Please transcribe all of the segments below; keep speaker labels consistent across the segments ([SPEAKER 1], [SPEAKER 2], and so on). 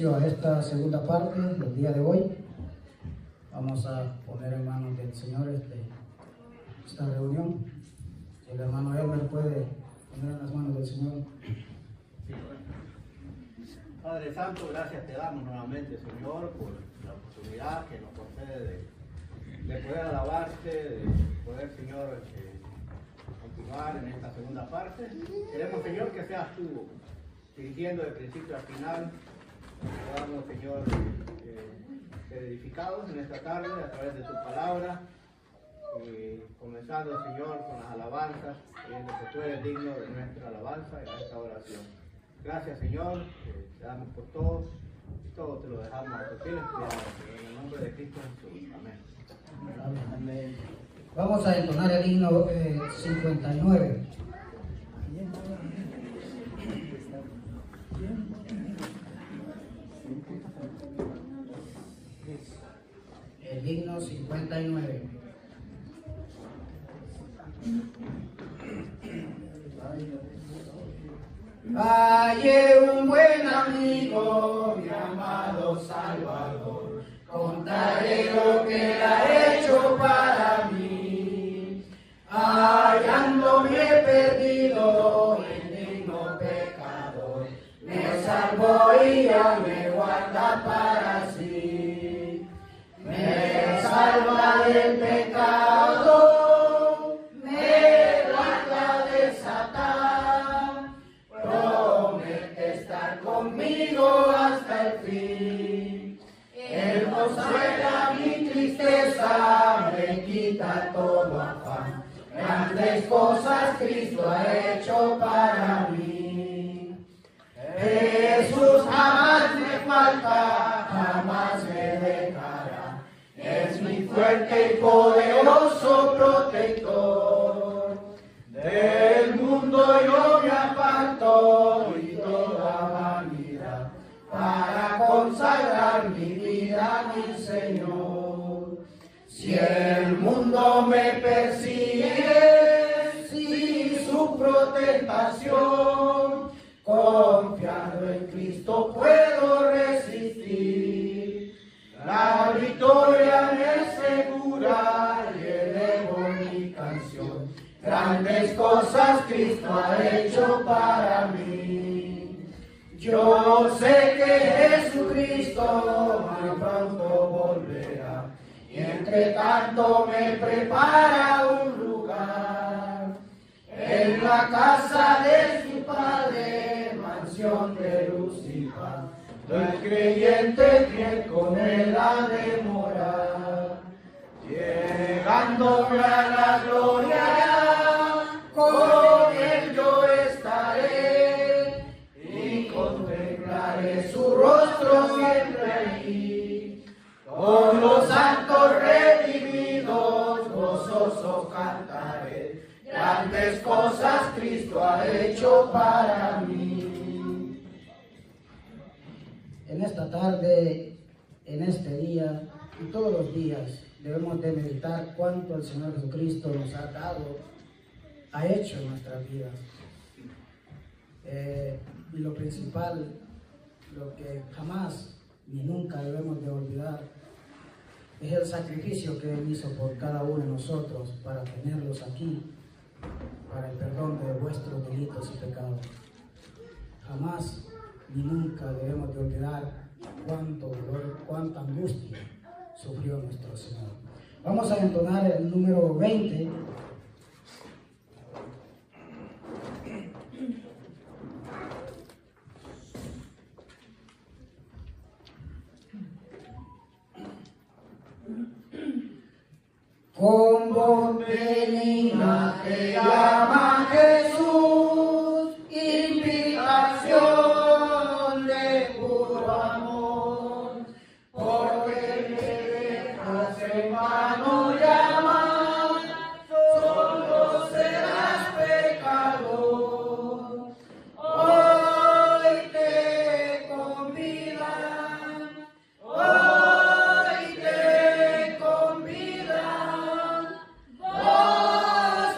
[SPEAKER 1] A esta segunda parte del día de hoy, vamos a poner en manos del Señor esta reunión. Si el hermano Elmer puede poner en las manos del Señor.
[SPEAKER 2] Padre Santo, gracias te damos nuevamente, Señor, por la oportunidad que nos concede de poder alabarte, de poder, Señor, continuar en esta segunda parte. Queremos, Señor, que seas tú dirigiendo de principio a final. Podamos, Señor, ser edificados en esta tarde a través de tu palabra, comenzando, Señor, con las alabanzas, creyendo que tú eres digno de nuestra alabanza y de esta oración. Gracias, Señor, te damos por todo y todo te lo dejamos a tus fieles cuidados. En el nombre de Cristo Jesús. Amén.
[SPEAKER 1] Amén. Vamos a entonar el himno 59. El himno 59. Hallé un buen amigo, mi amado Salvador, contaré lo que él ha hecho para mí. Hallándome perdido, indigno pecador, me salvó y ya me guarda para sí. Me salva del pecado, me guarda de Satán, promete estar conmigo hasta el fin. Él consuela mi tristeza, me quita todo afán. Grandes cosas Cristo ha hecho para mí. Jesús jamás me falta, jamás me dejará. Es mi fuerte y poderoso protector. Del mundo yo me aparto y toda vanidad para consagrar mi vida a mi Señor. Si el mundo me persigue, si sufro tentación, confiando en Cristo puedo resistir. La victoria me asegura y elevo mi canción. Grandes cosas Cristo ha hecho para mí. Yo sé que Jesucristo muy pronto volverá y entre tanto me prepara un lugar en la casa de su Padre, mansión de luz y paz. El creyente fiel con él ha de morar, llegándome a la gloria, con él yo estaré y contemplaré su rostro siempre allí. Con los santos redimidos gozoso cantaré, grandes cosas Cristo ha hecho para mí. En esta tarde, en este día y todos los días debemos de meditar cuánto el Señor Jesucristo nos ha dado, ha hecho en nuestras vidas. Y lo principal, lo que jamás ni nunca debemos de olvidar, es el sacrificio que Él hizo por cada uno de nosotros para tenerlos aquí, para el perdón de vuestros delitos y pecados. Jamás ni nunca debemos de olvidar cuánto dolor, cuánta angustia sufrió nuestro Señor. Vamos a entonar el número 20. Con voz benigna te llama Jesús, invitación de puro amor, porque me dejas en mano llamar, solo serás pecador. Hoy te convidan, hoy te convidan, vos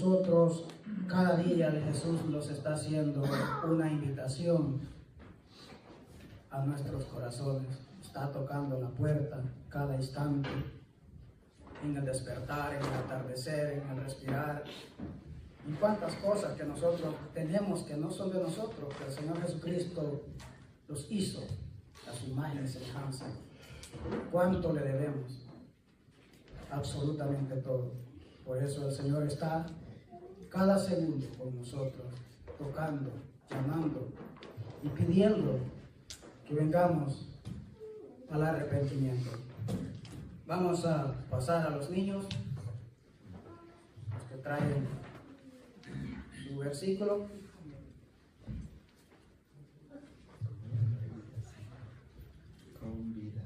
[SPEAKER 1] nosotros, cada día Jesús nos está haciendo una invitación a nuestros corazones. Está tocando la puerta cada instante, en el despertar, en el atardecer, en el respirar. Y cuántas cosas que nosotros tenemos que no son de nosotros, que el Señor Jesucristo los hizo a su imagen y semejanza. ¿Cuánto le debemos? Absolutamente todo. Por eso el Señor está cada segundo con nosotros, tocando, llamando y pidiendo que vengamos al arrepentimiento. Vamos a pasar a los niños, los que traen su versículo.
[SPEAKER 3] Con vida.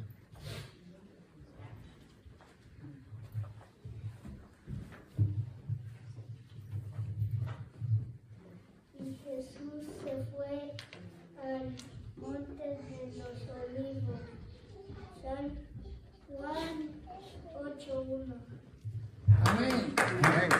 [SPEAKER 4] Y Jesús se fue al monte de los olivos. San Juan 8:1.
[SPEAKER 3] Amén. Amén.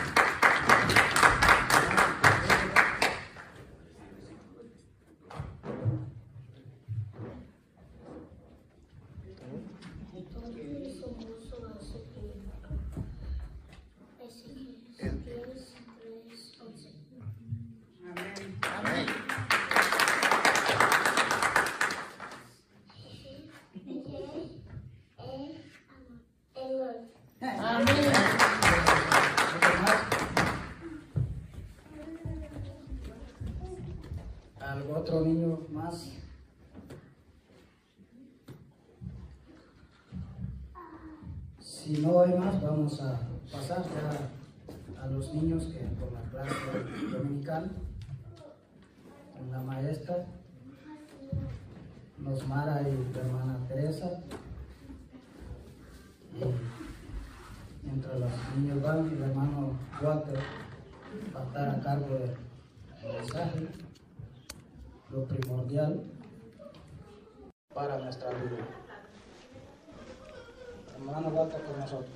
[SPEAKER 1] ¿Algún otro niño más? Si no hay más, vamos a pasar ya a los niños que por la clase dominical, con la maestra Nosmara y la hermana Teresa. Y mientras los niños van, el hermano Walter va a estar a cargo del mensaje, lo primordial para nuestra vida. Hermano Walter con nosotros.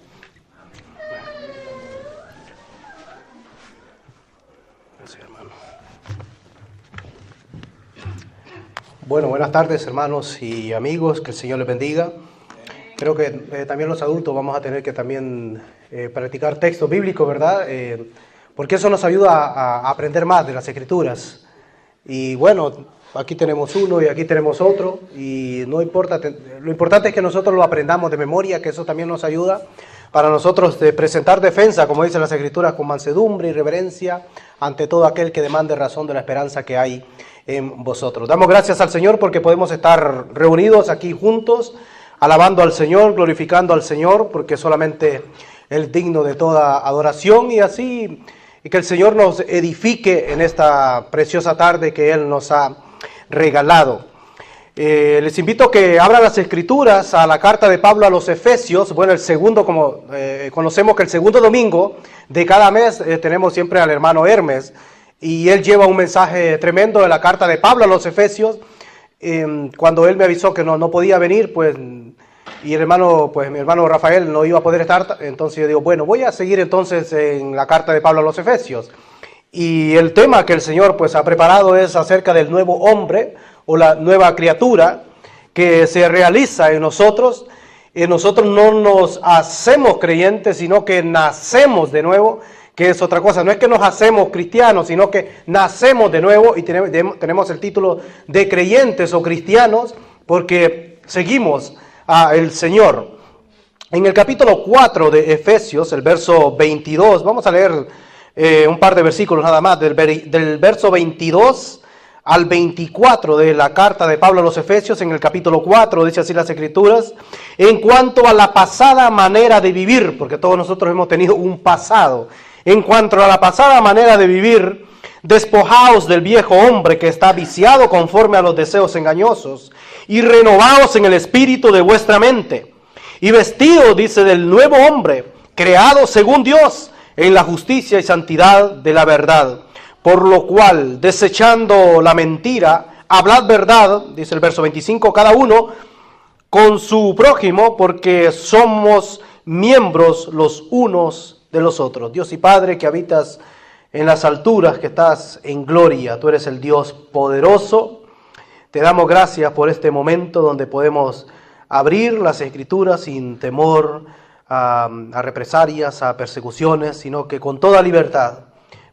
[SPEAKER 5] Gracias, hermano. Bueno, buenas tardes, hermanos y amigos, que el Señor les bendiga. Creo que también los adultos vamos a tener que también practicar textos bíblicos, ¿verdad? Porque eso nos ayuda a aprender más de las Escrituras. Y bueno, aquí tenemos uno y aquí tenemos otro, y no importa, lo importante es que nosotros lo aprendamos de memoria, que eso también nos ayuda para nosotros de presentar defensa, como dicen las Escrituras, con mansedumbre y reverencia ante todo aquel que demande razón de la esperanza que hay en vosotros. Damos gracias al Señor porque podemos estar reunidos aquí juntos, alabando al Señor, glorificando al Señor, porque solamente Él es digno de toda adoración, y así y que el Señor nos edifique en esta preciosa tarde que Él nos ha regalado. Les invito a que abran las Escrituras a la carta de Pablo a los Efesios. Bueno, el segundo, como conocemos que el segundo domingo de cada mes tenemos siempre al hermano Hermes, y él lleva un mensaje tremendo de la carta de Pablo a los Efesios. Cuando él me avisó que no podía venir, pues, y el hermano, pues mi hermano Rafael no iba a poder estar, entonces yo digo, bueno, voy a seguir entonces en la carta de Pablo a los Efesios. Y el tema que el Señor pues ha preparado es acerca del nuevo hombre o la nueva criatura que se realiza en nosotros. Nosotros no nos hacemos creyentes, sino que nacemos de nuevo, que es otra cosa. No es que nos hacemos cristianos, sino que nacemos de nuevo, y tenemos el título de creyentes o cristianos porque seguimos al Señor. En el capítulo 4 de Efesios, el verso 22, vamos a leer un par de versículos nada más, del verso 22 al 24 de la carta de Pablo a los Efesios. En el capítulo 4 dice así las Escrituras: en cuanto a la pasada manera de vivir, porque todos nosotros hemos tenido un pasado, en cuanto a la pasada manera de vivir, despojaos del viejo hombre que está viciado conforme a los deseos engañosos, y renovaos en el espíritu de vuestra mente, y vestidos, dice, del nuevo hombre, creado según Dios, en la justicia y santidad de la verdad. Por lo cual, desechando la mentira, hablad verdad, dice el verso 25, cada uno con su prójimo, porque somos miembros los unos de los otros. Dios y Padre, que habitas en las alturas, que estás en gloria. Tú eres el Dios poderoso. Te damos gracias por este momento donde podemos abrir las Escrituras sin temor a represalias, a persecuciones, sino que con toda libertad.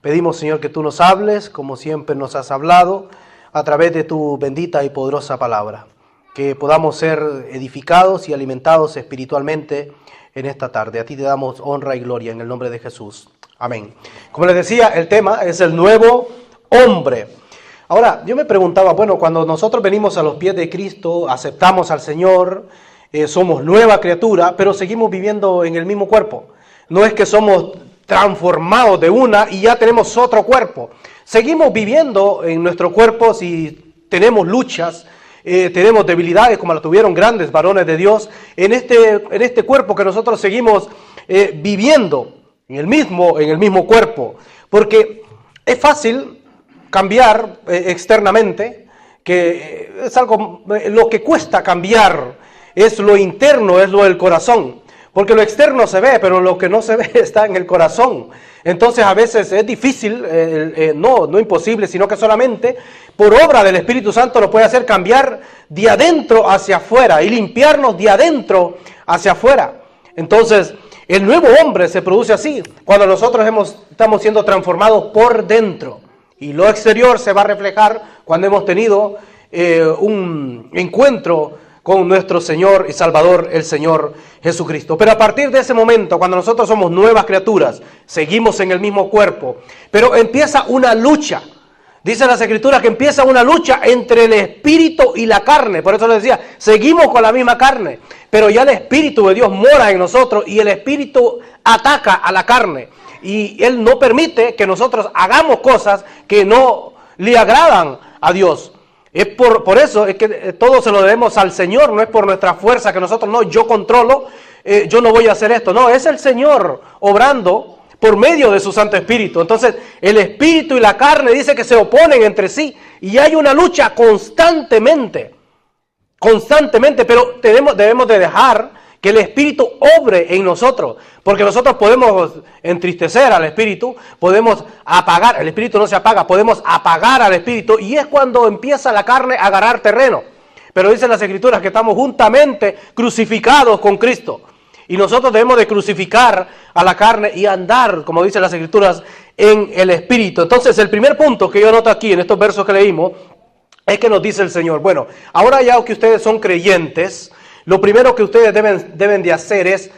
[SPEAKER 5] Pedimos, Señor, que tú nos hables, como siempre nos has hablado, a través de tu bendita y poderosa palabra. Que podamos ser edificados y alimentados espiritualmente en esta tarde. A ti te damos honra y gloria en el nombre de Jesús. Amén. Como les decía, el tema es el nuevo hombre. Ahora, yo me preguntaba, bueno, cuando nosotros venimos a los pies de Cristo, aceptamos al Señor, somos nueva criatura, pero seguimos viviendo en el mismo cuerpo. No es que somos transformados de una y ya tenemos otro cuerpo. Seguimos viviendo en nuestro cuerpo si tenemos luchas, tenemos debilidades como las tuvieron grandes varones de Dios, en este cuerpo que nosotros seguimos viviendo, en el mismo cuerpo. Porque es fácil cambiar externamente, que es algo, lo que cuesta cambiar es lo interno, es lo del corazón. Porque lo externo se ve, pero lo que no se ve está en el corazón. Entonces a veces es difícil, no imposible, sino que solamente por obra del Espíritu Santo nos puede hacer cambiar de adentro hacia afuera y limpiarnos de adentro hacia afuera. Entonces el nuevo hombre se produce así, cuando nosotros estamos siendo transformados por dentro. Y lo exterior se va a reflejar cuando hemos tenido un encuentro con nuestro Señor y Salvador, el Señor Jesucristo. Pero a partir de ese momento, cuando nosotros somos nuevas criaturas, seguimos en el mismo cuerpo, pero empieza una lucha. Dice las Escrituras que empieza una lucha entre el espíritu y la carne. Por eso les decía, seguimos con la misma carne, pero ya el Espíritu de Dios mora en nosotros y el Espíritu ataca a la carne. Y Él no permite que nosotros hagamos cosas que no le agradan a Dios. Es por eso es que todo se lo debemos al Señor, no es por nuestra fuerza que nosotros, no, yo controlo, yo no voy a hacer esto. No, es el Señor obrando por medio de su Santo Espíritu. Entonces, el Espíritu y la carne dice que se oponen entre sí y hay una lucha constantemente, pero debemos de dejar que el Espíritu obre en nosotros, porque nosotros podemos entristecer al Espíritu, podemos apagar, el Espíritu no se apaga, podemos apagar al Espíritu, y es cuando empieza la carne a agarrar terreno. Pero dicen las Escrituras que estamos juntamente crucificados con Cristo, y nosotros debemos de crucificar a la carne y andar, como dicen las Escrituras, en el Espíritu. Entonces, el primer punto que yo noto aquí en estos versos que leímos, es que nos dice el Señor, bueno, ahora ya que ustedes son creyentes, lo primero que ustedes deben de hacer es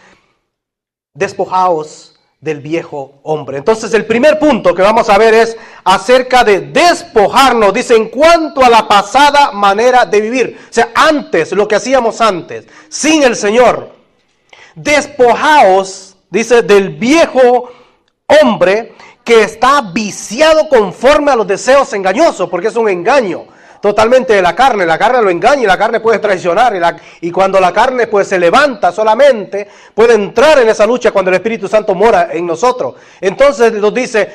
[SPEAKER 5] despojaos del viejo hombre. Entonces el primer punto que vamos a ver es acerca de despojarnos. Dice, en cuanto a la pasada manera de vivir. O sea, antes, lo que hacíamos antes, sin el Señor. Despojaos, dice, del viejo hombre que está viciado conforme a los deseos engañosos, porque es un engaño totalmente de la carne lo engaña y la carne puede traicionar y cuando la carne pues se levanta solamente puede entrar en esa lucha cuando el Espíritu Santo mora en nosotros. Entonces nos dice,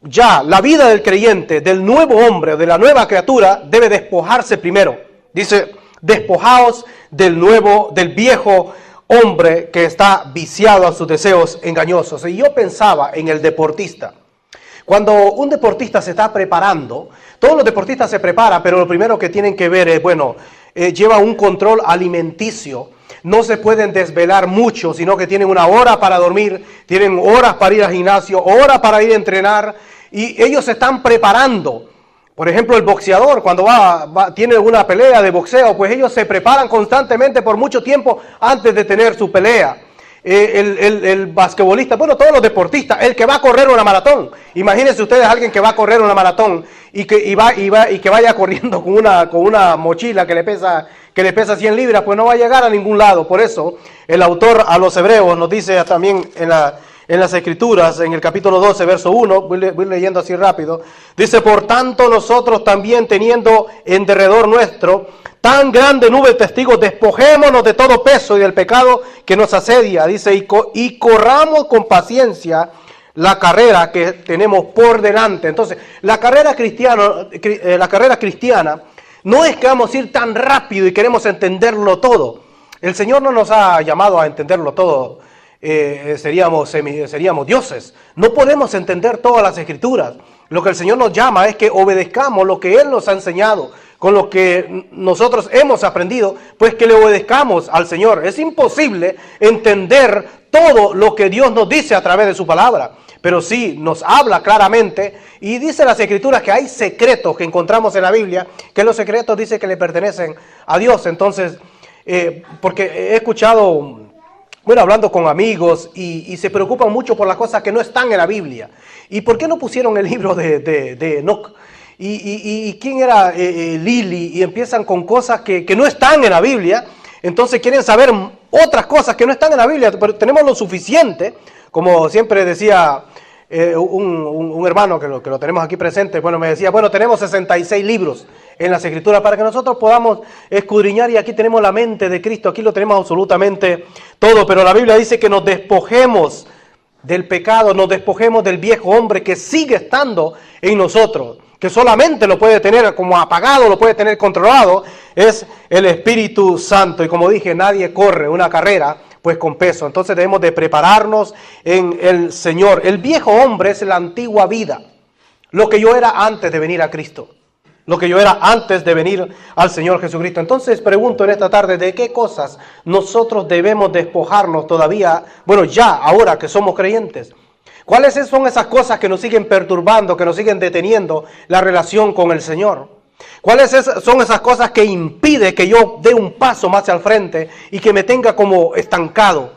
[SPEAKER 5] ya la vida del creyente, del nuevo hombre, de la nueva criatura debe despojarse primero. Dice, despojaos del viejo hombre que está viciado a sus deseos engañosos. Y yo pensaba en el deportista. Cuando un deportista se está preparando, todos los deportistas se preparan, pero lo primero que tienen que ver es, lleva un control alimenticio. No se pueden desvelar mucho, sino que tienen una hora para dormir, tienen horas para ir al gimnasio, horas para ir a entrenar, y ellos se están preparando. Por ejemplo, el boxeador, cuando tiene una pelea de boxeo, pues ellos se preparan constantemente por mucho tiempo antes de tener su pelea. El basquetbolista, todos los deportistas, el que va a correr una maratón. Imagínense ustedes a alguien que va a correr una maratón y que vaya corriendo con una mochila que le pesa 100 libras, pues no va a llegar a ningún lado. Por eso el autor a los Hebreos nos dice también en las Escrituras, en el capítulo 12, verso 1, voy leyendo así rápido, dice, por tanto nosotros también teniendo en derredor nuestro tan grande nube de testigos, despojémonos de todo peso y del pecado que nos asedia, dice, y corramos con paciencia la carrera que tenemos por delante. Entonces, la carrera cristiana no es que vamos a ir tan rápido y queremos entenderlo todo. El Señor no nos ha llamado a entenderlo todo seríamos dioses. No podemos entender todas las escrituras. Lo que el Señor nos llama es que obedezcamos lo que Él nos ha enseñado, con lo que nosotros hemos aprendido, pues que le obedezcamos al Señor. Es imposible entender todo lo que Dios nos dice a través de su palabra, pero sí nos habla claramente y dice las Escrituras que hay secretos que encontramos en la Biblia, que los secretos dice que le pertenecen a Dios. Entonces, porque he escuchado, bueno, hablando con amigos y se preocupan mucho por las cosas que no están en la Biblia. ¿Y por qué no pusieron el libro de Enoch? ¿Y quién era Lili? Y empiezan con cosas que no están en la Biblia. Entonces quieren saber otras cosas que no están en la Biblia, pero tenemos lo suficiente. Como siempre decía un hermano que lo tenemos aquí presente, bueno, me decía, bueno, tenemos 66 libros en las Escrituras para que nosotros podamos escudriñar, y aquí tenemos la mente de Cristo, aquí lo tenemos absolutamente todo, pero la Biblia dice que nos despojemos del pecado, nos despojemos del viejo hombre que sigue estando en nosotros, que solamente lo puede tener como apagado, lo puede tener controlado, es el Espíritu Santo. Y como dije, nadie corre una carrera pues con peso. Entonces debemos de prepararnos en el Señor. El viejo hombre es la antigua vida, lo que yo era antes de venir a Cristo, lo que yo era antes de venir al Señor Jesucristo. Entonces pregunto en esta tarde, ¿de qué cosas nosotros debemos despojarnos todavía, bueno, ya, ahora que somos creyentes? ¿Cuáles son esas cosas que nos siguen perturbando, que nos siguen deteniendo la relación con el Señor? ¿Cuáles son esas cosas que impiden que yo dé un paso más al frente y que me tenga como estancado?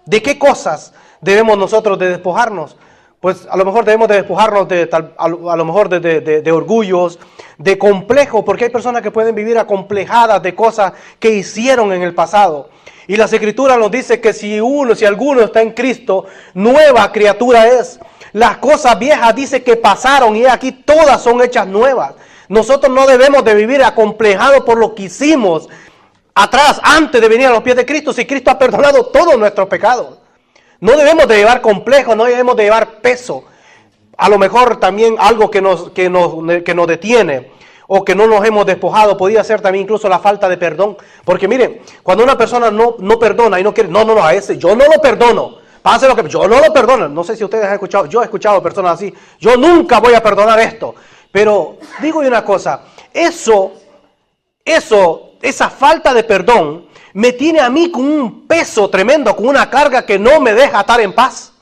[SPEAKER 5] ¿De qué cosas debemos nosotros de despojarnos? Pues a lo mejor debemos de despojarnos de orgullos, de complejos, porque hay personas que pueden vivir acomplejadas de cosas que hicieron en el pasado. Y las Escrituras nos dice que si alguno está en Cristo, nueva criatura es. Las cosas viejas dice que pasaron y aquí todas son hechas nuevas. Nosotros no debemos de vivir acomplejados por lo que hicimos atrás, antes de venir a los pies de Cristo, si Cristo ha perdonado todos nuestros pecados. No debemos de llevar complejos, no debemos de llevar peso. A lo mejor también algo que nos detiene o que no nos hemos despojado, podría ser también incluso la falta de perdón. Porque miren, cuando una persona no perdona y no quiere, a ese yo no lo perdono, pase lo que, yo no lo perdono. No sé si ustedes han escuchado, yo he escuchado personas así, yo nunca voy a perdonar esto. Pero digo una cosa, esa falta de perdón me tiene a mí con un peso tremendo, con una carga que no me deja estar en paz.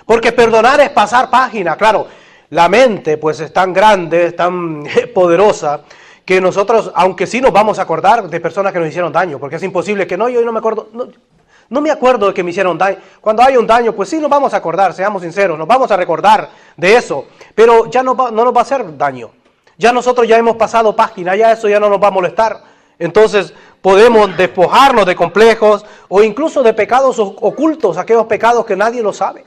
[SPEAKER 5] Porque perdonar es pasar página. Claro, la mente pues es tan grande, es tan poderosa, que nosotros, aunque sí nos vamos a acordar de personas que nos hicieron daño, porque es imposible que yo no me acuerdo, no me acuerdo de que me hicieron daño. Cuando hay un daño, pues sí nos vamos a acordar, seamos sinceros, nos vamos a recordar de eso, pero ya no nos va a hacer daño. Ya nosotros ya hemos pasado página, ya eso ya no nos va a molestar. Entonces podemos despojarnos de complejos o incluso de pecados ocultos, aquellos pecados que nadie lo sabe.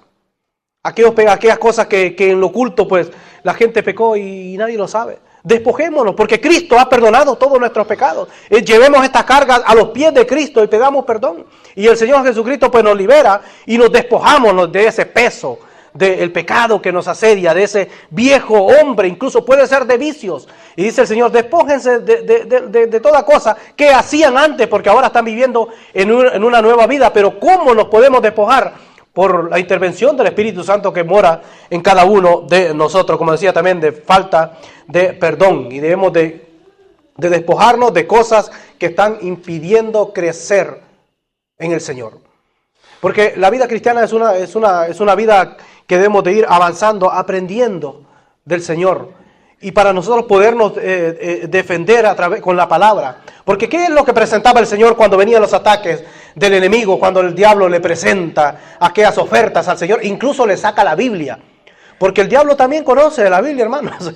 [SPEAKER 5] Aquellas cosas que en lo oculto pues la gente pecó y nadie lo sabe. Despojémonos, porque Cristo ha perdonado todos nuestros pecados. Llevemos esta carga a los pies de Cristo y pedamos perdón. Y el Señor Jesucristo pues nos libera y nos despojamos de ese peso, del pecado que nos asedia, de ese viejo hombre, incluso puede ser de vicios. Y dice el Señor, despójense de toda cosa que hacían antes, porque ahora están viviendo en una nueva vida. Pero ¿cómo nos podemos despojar? Por la intervención del Espíritu Santo que mora en cada uno de nosotros, como decía también, de falta de perdón. Y debemos de despojarnos de cosas que están impidiendo crecer en el Señor. Porque la vida cristiana es una vida que debemos de ir avanzando, aprendiendo del Señor. Y para nosotros podernos defender con la palabra. Porque ¿qué es lo que presentaba el Señor cuando venían los ataques del enemigo? Cuando el diablo le presenta aquellas ofertas al Señor. Incluso le saca la Biblia. Porque el diablo también conoce de la Biblia, hermanos.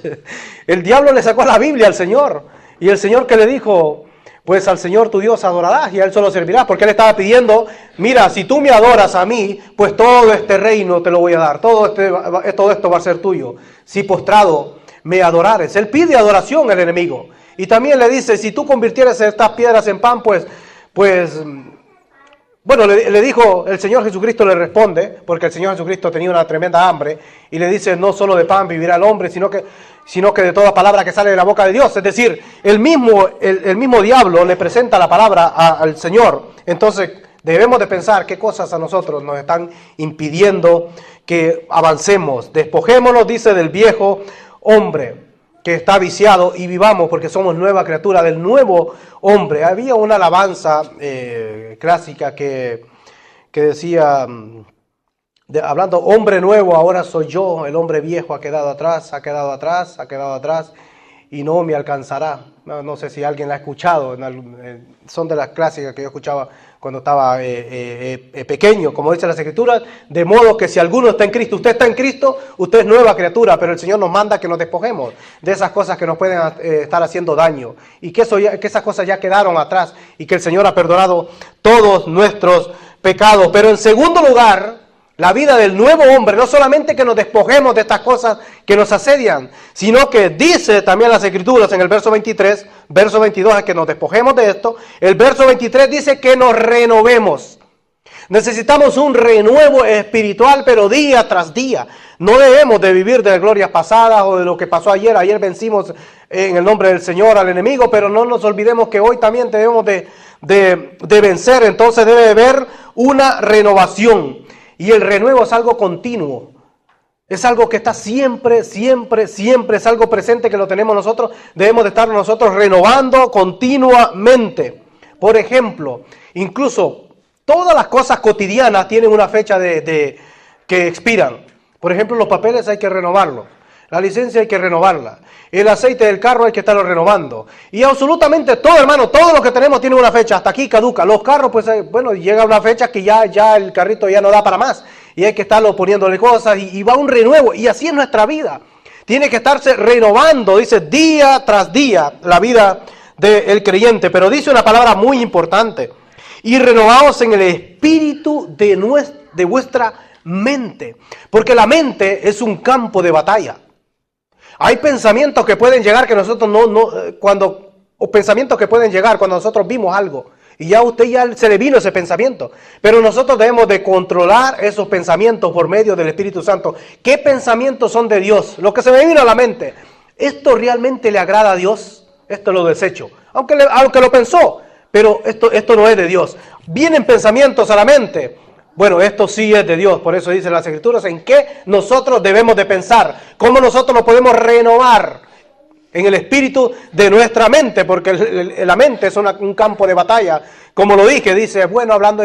[SPEAKER 5] El diablo le sacó la Biblia al Señor. Y el Señor que le dijo, pues al Señor tu Dios adorarás y a Él solo servirás. Porque Él estaba pidiendo, mira, si tú me adoras a mí, pues todo este reino te lo voy a dar. Todo esto va a ser tuyo. Si postrado me adorares. Él pide adoración al enemigo. Y también le dice, si tú convirtieras estas piedras en pan, pues bueno, le dijo, el Señor Jesucristo le responde, porque el Señor Jesucristo tenía una tremenda hambre, y le dice, no solo de pan vivirá el hombre, sino que de toda palabra que sale de la boca de Dios. Es decir, el mismo diablo le presenta la palabra al Señor. Entonces, Debemos de pensar qué cosas a nosotros nos están impidiendo que avancemos. Despojémonos, dice, del viejo hombre que está viciado y vivamos porque somos nueva criatura del nuevo hombre. Había una alabanza clásica que decía, hablando, hombre nuevo, ahora soy yo, el hombre viejo ha quedado atrás, ha quedado atrás, ha quedado atrás y no me alcanzará. No sé si alguien la ha escuchado, son de las clásicas que yo escuchaba cuando estaba pequeño, como dice las Escrituras, de modo que si alguno está en Cristo, usted está en Cristo, usted es nueva criatura, pero el Señor nos manda que nos despojemos de esas cosas que nos pueden estar haciendo daño, y que esas cosas ya quedaron atrás, y que el Señor ha perdonado todos nuestros pecados. Pero en segundo lugar, la vida del nuevo hombre, no solamente que nos despojemos de estas cosas que nos asedian, sino que dice también las Escrituras en el verso 23, verso 22 es que nos despojemos de esto, el verso 23 dice que nos renovemos. Necesitamos un renuevo espiritual, pero día tras día. No debemos de vivir de glorias pasadas o de lo que pasó ayer. Ayer vencimos en el nombre del Señor al enemigo, pero no nos olvidemos que hoy también debemos de vencer. Entonces debe haber una renovación. Y el renuevo es algo continuo, es algo que está siempre, siempre, siempre, es algo presente que lo tenemos nosotros, debemos de estar nosotros renovando continuamente. Por ejemplo, incluso todas las cosas cotidianas tienen una fecha que expiran. Por ejemplo, los papeles hay que renovarlos, la licencia hay que renovarla, el aceite del carro hay que estarlo renovando. Y absolutamente todo, hermano, todo lo que tenemos tiene una fecha, hasta aquí caduca. Los carros, pues, bueno, llega una fecha que ya el carrito ya no da para más. Y hay que estarlo poniéndole cosas y va un renuevo. Y así es nuestra vida. Tiene que estarse renovando, dice, día tras día, la vida del creyente. Pero dice una palabra muy importante. Y renovaos en el espíritu de vuestra mente. Porque la mente es un campo de batalla. Hay pensamientos que pueden llegar que nosotros pensamientos que pueden llegar cuando nosotros vimos algo y ya a usted ya se le vino ese pensamiento, pero nosotros debemos de controlar esos pensamientos por medio del Espíritu Santo. ¿Qué pensamientos son de Dios? Lo que se me vino a la mente, ¿esto realmente le agrada a Dios? Esto lo desecho, aunque lo pensó, pero esto no es de Dios. Vienen pensamientos a la mente. Bueno, esto sí es de Dios, por eso dice las Escrituras en qué nosotros debemos de pensar, cómo nosotros nos podemos renovar en el espíritu de nuestra mente, porque la mente es un campo de batalla, como lo dije, dice, bueno, hablando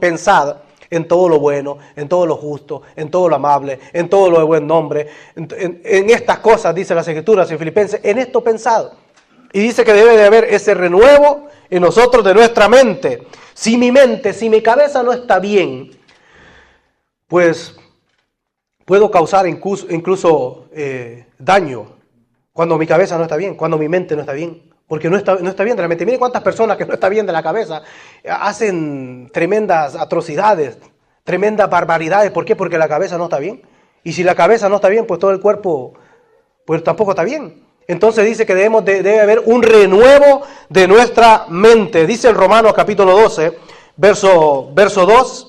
[SPEAKER 5] pensad en todo lo bueno, en todo lo justo, en todo lo amable, en todo lo de buen nombre, en estas cosas, dice las Escrituras en Filipenses, en esto pensad. Y dice que debe de haber ese renuevo en nosotros de nuestra mente. Si mi cabeza no está bien, pues puedo causar incluso daño cuando mi cabeza no está bien, cuando mi mente no está bien. Porque no está bien de la mente. Miren cuántas personas que no está bien de la cabeza hacen tremendas atrocidades, tremendas barbaridades. ¿Por qué? Porque la cabeza no está bien. Y si la cabeza no está bien, pues todo el cuerpo pues tampoco está bien. Entonces dice que debe haber un renuevo de nuestra mente. Dice el Romanos capítulo 12, verso 2.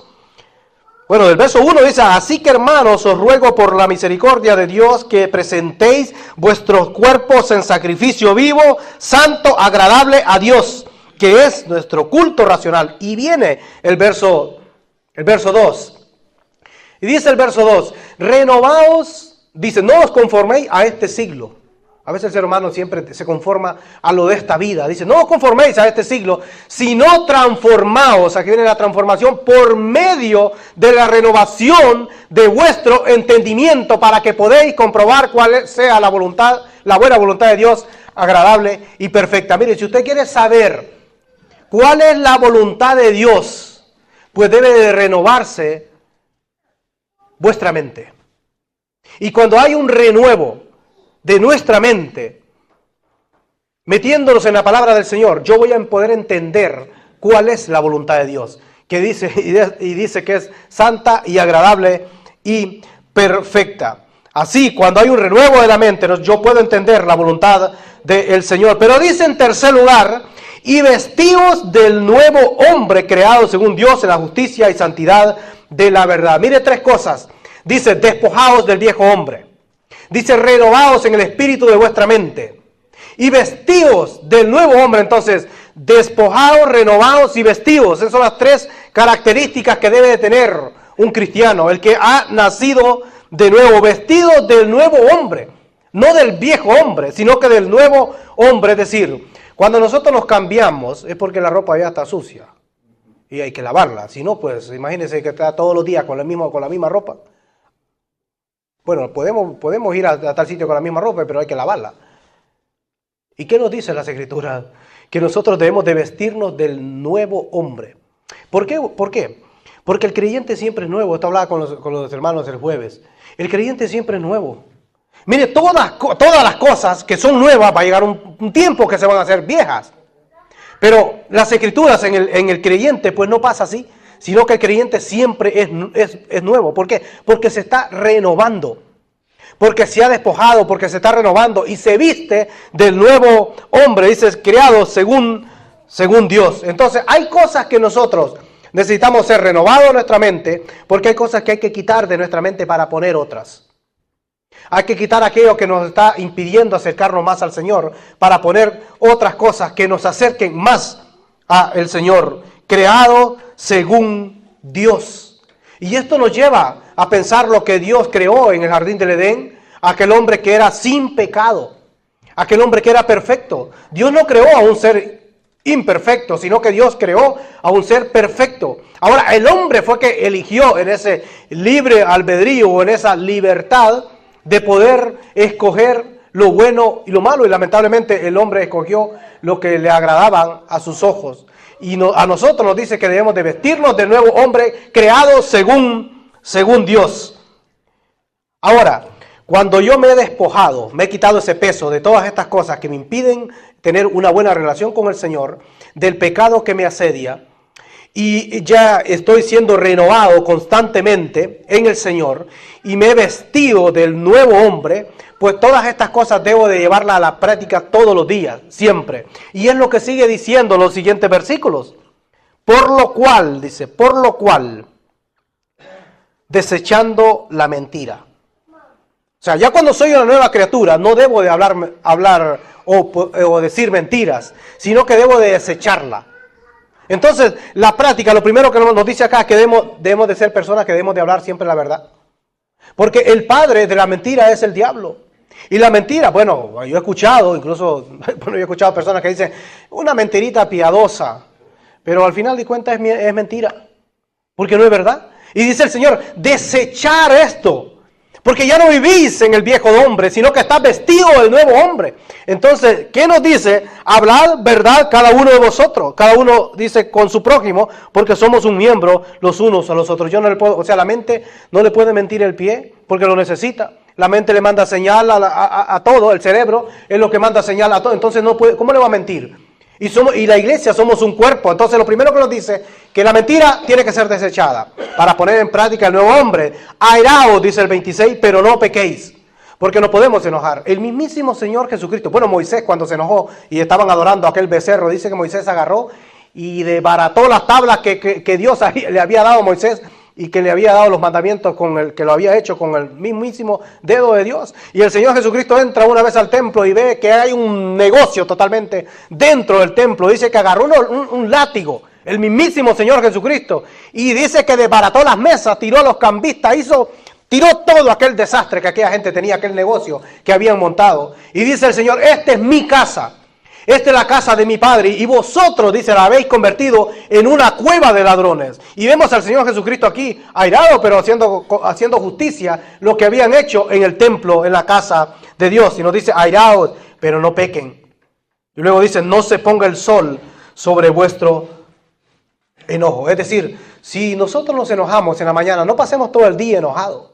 [SPEAKER 5] Bueno, del verso 1 dice, así que hermanos, os ruego por la misericordia de Dios que presentéis vuestros cuerpos en sacrificio vivo, santo, agradable a Dios, que es nuestro culto racional. Y viene el verso 2. Y dice el verso 2, renovaos, dice, no os conforméis a este siglo. A veces el ser humano siempre se conforma a lo de esta vida. Dice, no os conforméis a este siglo, sino transformaos, aquí viene la transformación, por medio de la renovación de vuestro entendimiento, para que podáis comprobar cuál sea la buena voluntad de Dios, agradable y perfecta. Mire, si usted quiere saber cuál es la voluntad de Dios, pues debe de renovarse vuestra mente. Y cuando hay un renuevo de nuestra mente, metiéndonos en la palabra del Señor, yo voy a poder entender cuál es la voluntad de Dios, que dice que es santa y agradable y perfecta. Así, cuando hay un renuevo de la mente, yo puedo entender la voluntad del Señor. Pero dice en tercer lugar, y vestíos del nuevo hombre creado según Dios en la justicia y santidad de la verdad. Mire tres cosas. Dice, despojaos del viejo hombre. Dice, renovaos en el espíritu de vuestra mente. Y vestíos del nuevo hombre. Entonces, despojados, renovados y vestidos. Esas son las tres características que debe de tener un cristiano, el que ha nacido de nuevo, vestido del nuevo hombre, no del viejo hombre, sino que del nuevo hombre. Es decir, cuando nosotros nos cambiamos es porque la ropa ya está sucia y hay que lavarla. Si no, pues imagínense que está todos los días con la misma ropa. Bueno, podemos ir a tal sitio con la misma ropa, pero hay que lavarla. ¿Y qué nos dice las Escrituras? Que nosotros debemos de vestirnos del nuevo hombre. ¿Por qué? Porque el creyente siempre es nuevo. Esto hablaba con los hermanos el jueves. El creyente siempre es nuevo. Mire, todas las cosas que son nuevas va a llegar un tiempo que se van a hacer viejas. Pero las Escrituras en el creyente pues no pasa así, sino que el creyente siempre es nuevo. ¿Por qué? Porque se está renovando. Porque se ha despojado, porque se está renovando y se viste del nuevo hombre, dice, creado según Dios. Entonces hay cosas que nosotros necesitamos ser renovados en nuestra mente, porque hay cosas que hay que quitar de nuestra mente para poner otras. Hay que quitar aquello que nos está impidiendo acercarnos más al Señor, para poner otras cosas que nos acerquen más al Señor, creado según Dios. Y esto nos lleva a pensar lo que Dios creó en el jardín del Edén, aquel hombre que era sin pecado, aquel hombre que era perfecto. Dios no creó a un ser imperfecto, sino que Dios creó a un ser perfecto. Ahora, el hombre fue que eligió en ese libre albedrío o en esa libertad de poder escoger lo bueno y lo malo, y lamentablemente el hombre escogió lo que le agradaban a sus ojos. Y a nosotros nos dice que debemos de vestirnos de nuevo hombre creado según Dios. Ahora, cuando yo me he despojado, me he quitado ese peso de todas estas cosas que me impiden tener una buena relación con el Señor, del pecado que me asedia, y ya estoy siendo renovado constantemente en el Señor, y me he vestido del nuevo hombre, pues todas estas cosas debo de llevarlas a la práctica todos los días, siempre. Y es lo que sigue diciendo los siguientes versículos. Por lo cual, dice, desechando la mentira. O sea, ya cuando soy una nueva criatura, no debo de hablar o decir mentiras, sino que debo de desecharla. Entonces, la práctica, lo primero que nos dice acá es que debemos de ser personas que debemos de hablar siempre la verdad. Porque el padre de la mentira es el diablo. Y la mentira, bueno, yo he escuchado, yo he escuchado personas que dicen, una mentirita piadosa, pero al final de cuentas es mentira, porque no es verdad. Y dice el Señor, desechar esto. Porque ya no vivís en el viejo hombre, sino que estás vestido del nuevo hombre. Entonces, ¿qué nos dice? Hablad verdad cada uno de vosotros. Cada uno dice con su prójimo, porque somos un miembro los unos a los otros. Yo no le puedo, la mente no le puede mentir el pie, porque lo necesita. La mente le manda señal a todo, el cerebro es lo que manda señal a todo. Entonces, no puede, ¿cómo le va a mentir? Y la iglesia somos un cuerpo. Entonces lo primero que nos dice, que la mentira tiene que ser desechada para poner en práctica el nuevo hombre. Airaos, dice el 26, pero no pequéis, porque no podemos enojar. El mismísimo Señor Jesucristo, bueno, Moisés cuando se enojó y estaban adorando a aquel becerro, dice que Moisés agarró y desbarató las tablas que Dios le había dado a Moisés, y que le había dado los mandamientos que lo había hecho con el mismísimo dedo de Dios. Y el Señor Jesucristo entra una vez al templo y ve que hay un negocio totalmente dentro del templo. Dice que agarró un látigo, el mismísimo Señor Jesucristo, y dice que desbarató las mesas, tiró a los cambistas, tiró todo aquel desastre que aquella gente tenía, aquel negocio que habían montado. Y dice el Señor, esta es mi casa. Esta es la casa de mi Padre, y vosotros, dice, la habéis convertido en una cueva de ladrones. Y vemos al Señor Jesucristo aquí, airado, pero haciendo justicia, lo que habían hecho en el templo, en la casa de Dios. Y nos dice, airaos, pero no pequen. Y luego dice, no se ponga el sol sobre vuestro enojo. Es decir, si nosotros nos enojamos en la mañana, no pasemos todo el día enojados.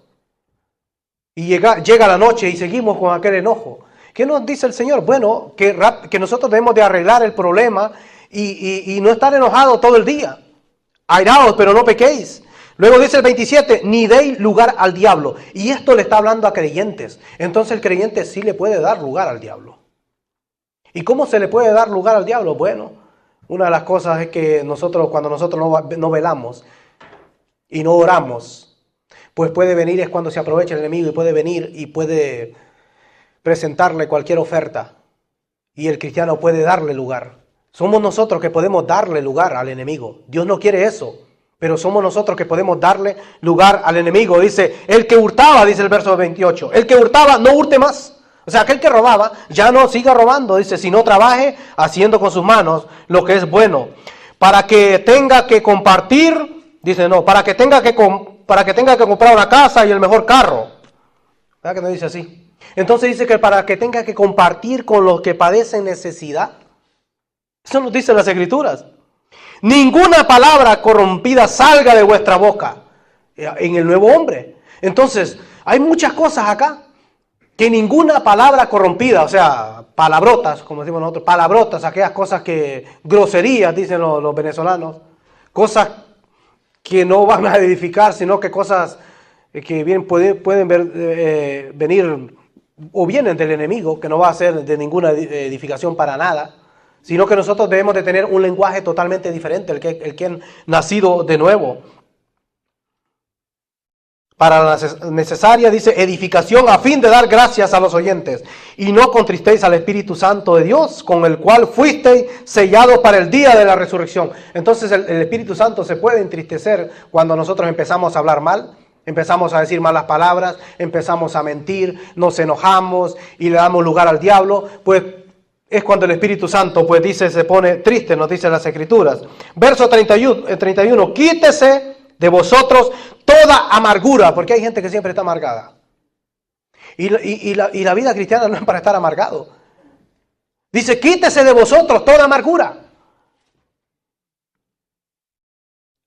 [SPEAKER 5] Y llega la noche y seguimos con aquel enojo. ¿Qué nos dice el Señor? Bueno, que nosotros debemos de arreglar el problema y no estar enojados todo el día. Airaos, pero no pequéis. Luego dice el 27, ni deis lugar al diablo. Y esto le está hablando a creyentes. Entonces el creyente sí le puede dar lugar al diablo. ¿Y cómo se le puede dar lugar al diablo? Bueno, una de las cosas es que cuando nosotros no velamos y no oramos, pues puede venir, es cuando se aprovecha el enemigo y puede venir y puede presentarle cualquier oferta, y el cristiano puede darle lugar. Somos nosotros que podemos darle lugar al enemigo. Dios no quiere eso, pero somos nosotros que podemos darle lugar al enemigo. Dice, el que hurtaba, dice el verso 28, el que hurtaba no hurte más. O sea, aquel que robaba ya no siga robando, dice, sino trabaje haciendo con sus manos lo que es bueno. Para que tenga que compartir, dice, no, para que tenga que comprar una casa y el mejor carro. ¿Verdad que no dice así? Entonces dice que para que tenga que compartir con los que padecen necesidad. Eso nos dicen las Escrituras. Ninguna palabra corrompida salga de vuestra boca en el nuevo hombre. Entonces, hay muchas cosas acá. Que ninguna palabra corrompida, o sea, palabrotas, como decimos nosotros, palabrotas, aquellas cosas que, groserías, dicen los venezolanos, cosas que no van a edificar, sino que cosas que bien pueden venir o vienen del enemigo, que no va a ser de ninguna edificación para nada, sino que nosotros debemos de tener un lenguaje totalmente diferente, el que han nacido de nuevo. Para la necesaria, dice, edificación a fin de dar gracias a los oyentes. Y no contristéis al Espíritu Santo de Dios, con el cual fuisteis sellados para el día de la resurrección. Entonces el Espíritu Santo se puede entristecer cuando nosotros empezamos a hablar mal, empezamos a decir malas palabras, empezamos a mentir, nos enojamos y le damos lugar al diablo. Pues es cuando el Espíritu Santo, pues dice, se pone triste, nos dicen las Escrituras. Verso 31, quítese de vosotros toda amargura, porque hay gente que siempre está amargada. Y la vida cristiana no es para estar amargado. Dice, quítese de vosotros toda amargura.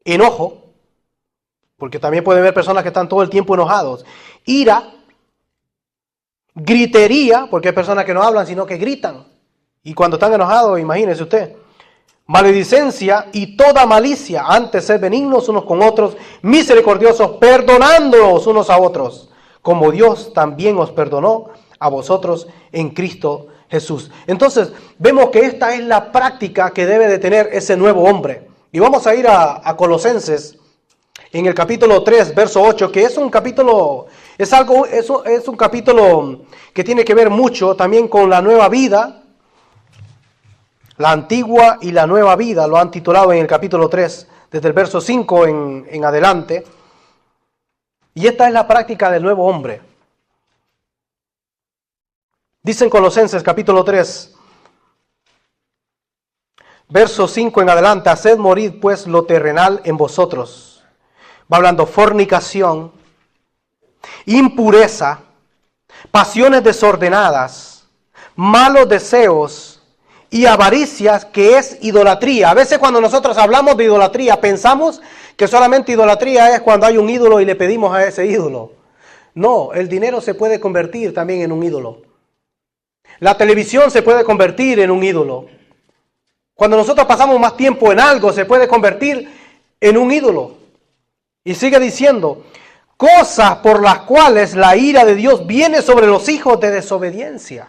[SPEAKER 5] Enojo, porque también puede haber personas que están todo el tiempo enojados. Ira, gritería, porque hay personas que no hablan, sino que gritan. Y cuando están enojados, imagínese usted. Maledicencia y toda malicia, antes ser benignos unos con otros, misericordiosos, perdonándonos unos a otros, como Dios también os perdonó a vosotros en Cristo Jesús. Entonces, vemos que esta es la práctica que debe de tener ese nuevo hombre. Y vamos a ir a Colosenses, en el capítulo 3, verso 8, que es un capítulo, es un capítulo que tiene que ver mucho también con la nueva vida. La antigua y la nueva vida lo han titulado en el capítulo 3, desde el verso 5 en adelante. Y esta es la práctica del nuevo hombre. Dice en Colosenses capítulo 3, verso 5 en adelante, haced morir pues lo terrenal en vosotros. Va hablando fornicación, impureza, pasiones desordenadas, malos deseos, y avaricias, que es idolatría. A veces cuando nosotros hablamos de idolatría, pensamos que solamente idolatría es cuando hay un ídolo y le pedimos a ese ídolo. No, el dinero se puede convertir también en un ídolo. La televisión se puede convertir en un ídolo. Cuando nosotros pasamos más tiempo en algo, se puede convertir en un ídolo. Y sigue diciendo, cosas por las cuales la ira de Dios viene sobre los hijos de desobediencia.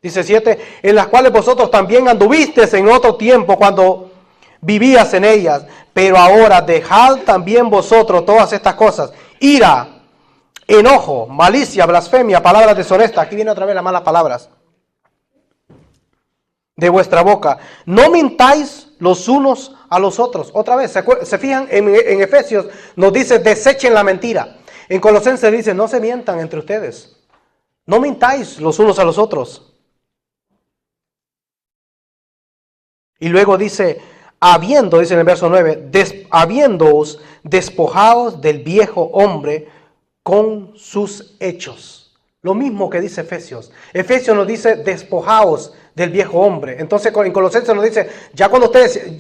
[SPEAKER 5] Dice 7, en las cuales vosotros también anduvisteis en otro tiempo cuando vivías en ellas, pero ahora dejad también vosotros todas estas cosas, ira, enojo, malicia, blasfemia, palabras deshonestas. Aquí viene otra vez las malas palabras de vuestra boca. No mintáis los unos a los otros. Otra vez, se fijan, en Efesios nos dice desechen la mentira. En Colosenses dice no se mientan entre ustedes. No mintáis los unos a los otros. Y luego dice, dice en el verso 9, habiéndoos despojados del viejo hombre con sus hechos. Lo mismo que dice Efesios. Efesios nos dice despojados del viejo hombre. Entonces en Colosenses nos dice, ya cuando ustedes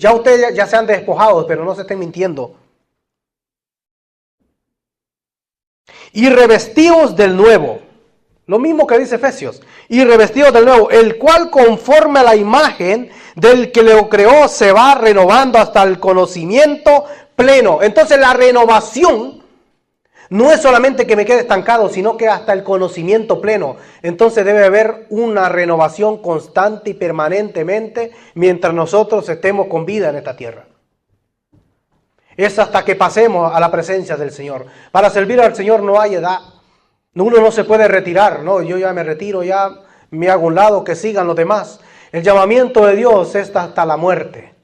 [SPEAKER 5] ya sean despojados, pero no se estén mintiendo. Y revestidos del nuevo. Lo mismo que dice Efesios. Y revestidos del nuevo, el cual conforme a la imagen del que lo creó se va renovando hasta el conocimiento pleno. Entonces la renovación no es solamente que me quede estancado, sino que hasta el conocimiento pleno. Entonces debe haber una renovación constante y permanentemente mientras nosotros estemos con vida en esta tierra. Es hasta que pasemos a la presencia del Señor. Para servir al Señor no hay edad. Uno no se puede retirar, no, yo ya me retiro, ya me hago a un lado, que sigan los demás. El llamamiento de Dios es hasta la muerte.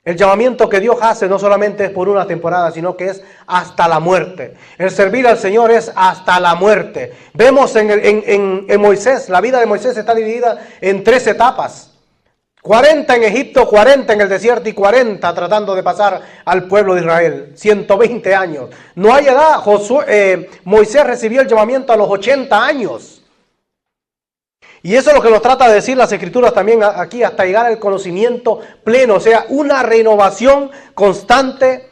[SPEAKER 5] El llamamiento que Dios hace no solamente es por una temporada, sino que es hasta la muerte. El servir al Señor es hasta la muerte. Vemos en Moisés, la vida de Moisés está dividida en 3 etapas. 40 en Egipto, 40 en el desierto y 40 tratando de pasar al pueblo de Israel. 120 años. No hay edad. Moisés recibió el llamamiento a los 80 años. Y eso es lo que nos trata de decir las Escrituras también aquí, hasta llegar al conocimiento pleno, o sea, una renovación constante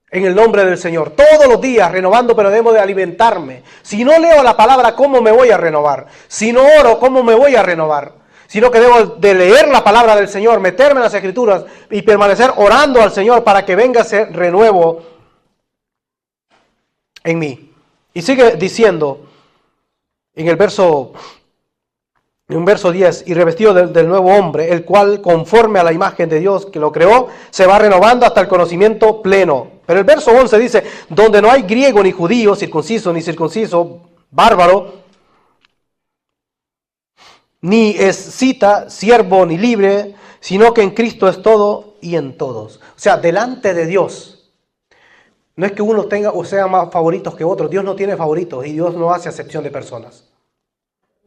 [SPEAKER 5] en el nombre del Señor. Todos los días renovando, pero debo de alimentarme. Si no leo la palabra, ¿cómo me voy a renovar? Si no oro, ¿cómo me voy a renovar? Sino que debo de leer la palabra del Señor, meterme en las Escrituras y permanecer orando al Señor para que venga ese renuevo en mí. Y sigue diciendo en el verso 10, y revestido del nuevo hombre, el cual conforme a la imagen de Dios que lo creó, se va renovando hasta el conocimiento pleno. Pero el verso 11 dice, donde no hay griego ni judío, circunciso ni circunciso, bárbaro, ni escita, siervo ni libre, sino que en Cristo es todo y en todos. O sea, delante de Dios, no es que uno tenga o sea más favoritos que otros. Dios no tiene favoritos y Dios no hace acepción de personas.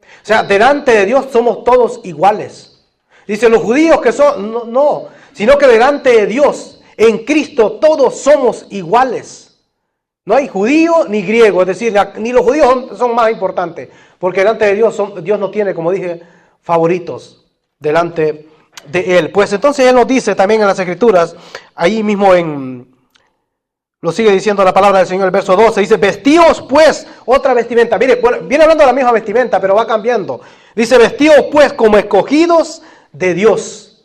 [SPEAKER 5] O sea, delante de Dios somos todos iguales. Dice los judíos que son, no, sino que delante de Dios, en Cristo, todos somos iguales. No hay judío ni griego, es decir, ni los judíos son más importantes, porque delante de Dios, Dios no tiene, como dije, favoritos delante de Él. Pues entonces Él nos dice también en las Escrituras, ahí mismo lo sigue diciendo la palabra del Señor, el verso 12, dice, vestíos pues, otra vestimenta. Mire, viene hablando de la misma vestimenta, pero va cambiando. Dice, vestíos pues como escogidos de Dios.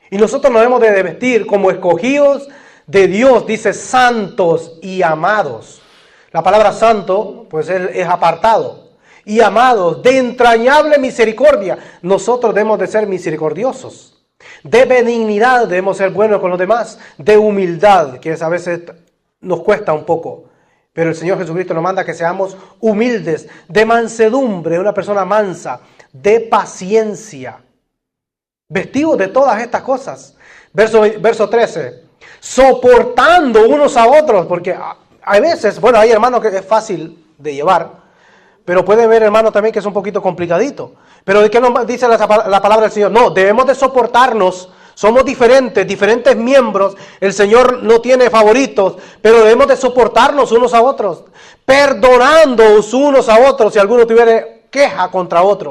[SPEAKER 5] Y nosotros nos debemos de vestir como escogidos de Dios, dice, santos y amados. La palabra santo, pues es apartado. Y amados, de entrañable misericordia. Nosotros debemos de ser misericordiosos. De benignidad, debemos ser buenos con los demás. De humildad, que es a veces nos cuesta un poco, pero el Señor Jesucristo nos manda que seamos humildes, de mansedumbre, una persona mansa, de paciencia, vestidos de todas estas cosas. Verso 13, soportando unos a otros, porque hay veces, bueno, hay hermanos que es fácil de llevar, pero puede haber hermanos también que es un poquito complicadito. Pero ¿de qué nos dice la palabra del Señor? No, debemos de soportarnos. Somos diferentes miembros. El Señor no tiene favoritos, pero debemos de soportarnos unos a otros, perdonándonos unos a otros si alguno tuviera queja contra otro.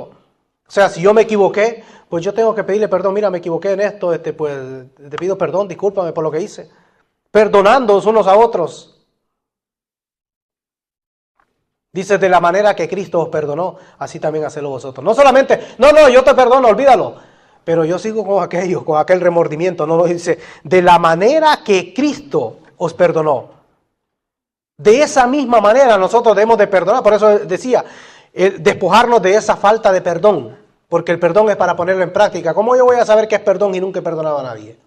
[SPEAKER 5] O sea, si yo me equivoqué, pues yo tengo que pedirle perdón. Mira, me equivoqué en esto, pues te pido perdón, discúlpame por lo que hice. Perdonándonos unos a otros. Dice, de la manera que Cristo os perdonó, así también hacedlo vosotros. No solamente, no, yo te perdono, olvídalo. Pero yo sigo con aquel remordimiento. No lo dice, de la manera que Cristo os perdonó. De esa misma manera nosotros debemos de perdonar. Por eso decía, despojarnos de esa falta de perdón. Porque el perdón es para ponerlo en práctica. ¿Cómo yo voy a saber qué es perdón y nunca he perdonado a nadie?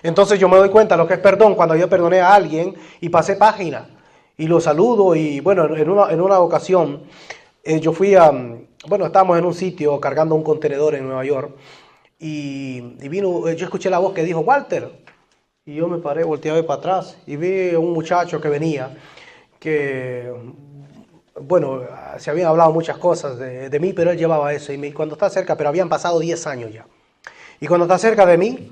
[SPEAKER 5] Entonces yo me doy cuenta de lo que es perdón cuando yo perdoné a alguien y pasé página. Y lo saludo y bueno, en una ocasión yo fui estábamos en un sitio cargando un contenedor en Nueva York. Y vino, yo escuché la voz que dijo, Walter. Y yo me paré, volteé a ver para atrás y vi a un muchacho que venía, que, bueno, se habían hablado muchas cosas de mí, pero él llevaba eso. Y cuando está cerca, pero habían pasado 10 años ya. Y cuando está cerca de mí,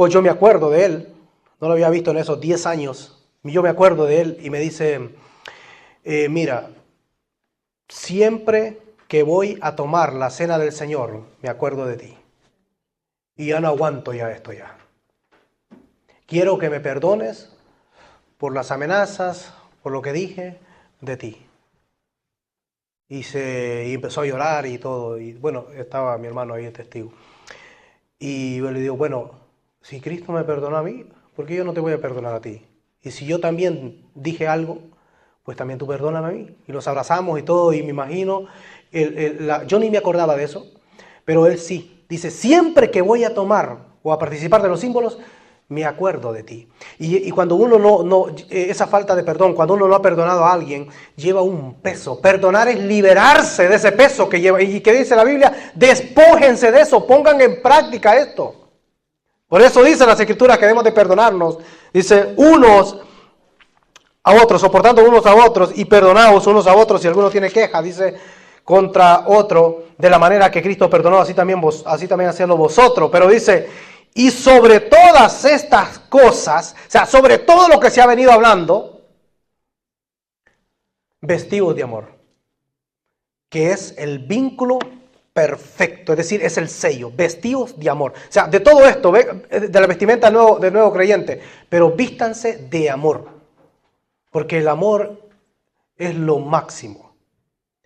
[SPEAKER 5] yo me acuerdo de él, no lo había visto en esos 10 años, yo me acuerdo de él y me dice, mira, siempre que voy a tomar la cena del Señor, me acuerdo de ti. Y ya no aguanto ya esto ya. Quiero que me perdones por las amenazas, por lo que dije de ti. Y empezó a llorar y todo. Y bueno, estaba mi hermano ahí, el testigo. Y yo le digo, bueno, si Cristo me perdonó a mí, ¿por qué yo no te voy a perdonar a ti? Y si yo también dije algo, pues también tú perdóname a mí. Y nos abrazamos y todo, y me imagino, yo ni me acordaba de eso, pero él sí. Dice, siempre que voy a tomar o a participar de los símbolos, me acuerdo de ti. Y cuando uno esa falta de perdón, cuando uno no ha perdonado a alguien, lleva un peso. Perdonar es liberarse de ese peso que lleva. Y que dice la Biblia, despójense de eso, pongan en práctica esto. Por eso dice las Escrituras que debemos de perdonarnos. Dice, unos a otros, soportando unos a otros y perdonaos unos a otros si alguno tiene queja, dice, contra otro, de la manera que Cristo perdonó, así también hacedlo vosotros. Pero dice, y sobre todas estas cosas, o sea, sobre todo lo que se ha venido hablando, vestidos de amor, que es el vínculo perfecto, es decir, es el sello, vestidos de amor. O sea, de todo esto, de la vestimenta del nuevo creyente, pero vístanse de amor, porque el amor es lo máximo.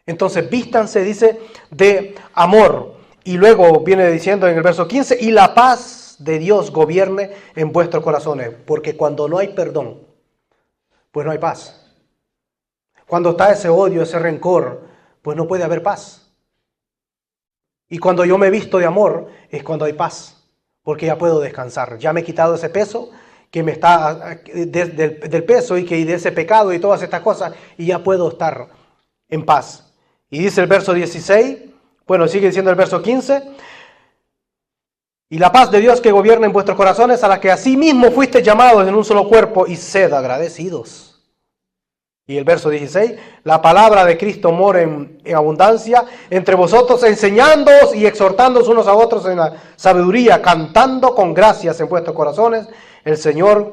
[SPEAKER 5] Entonces, vístanse, dice, de amor. Y luego viene diciendo en el verso 15, y la paz de Dios gobierne en vuestros corazones, porque cuando no hay perdón, pues no hay paz. Cuando está ese odio, ese rencor, pues no puede haber paz. Y cuando yo me visto de amor, es cuando hay paz, porque ya puedo descansar. Ya me he quitado ese peso que me está del peso y de ese pecado y todas estas cosas, y ya puedo estar en paz. Y dice el verso 16, bueno, sigue diciendo el verso 15, y la paz de Dios que gobierna en vuestros corazones, a la que asimismo fuisteis llamados en un solo cuerpo, y sed agradecidos. Y el verso 16, la palabra de Cristo mora en abundancia entre vosotros, enseñándoos y exhortándoos unos a otros en la sabiduría, cantando con gracias en vuestros corazones. El Señor,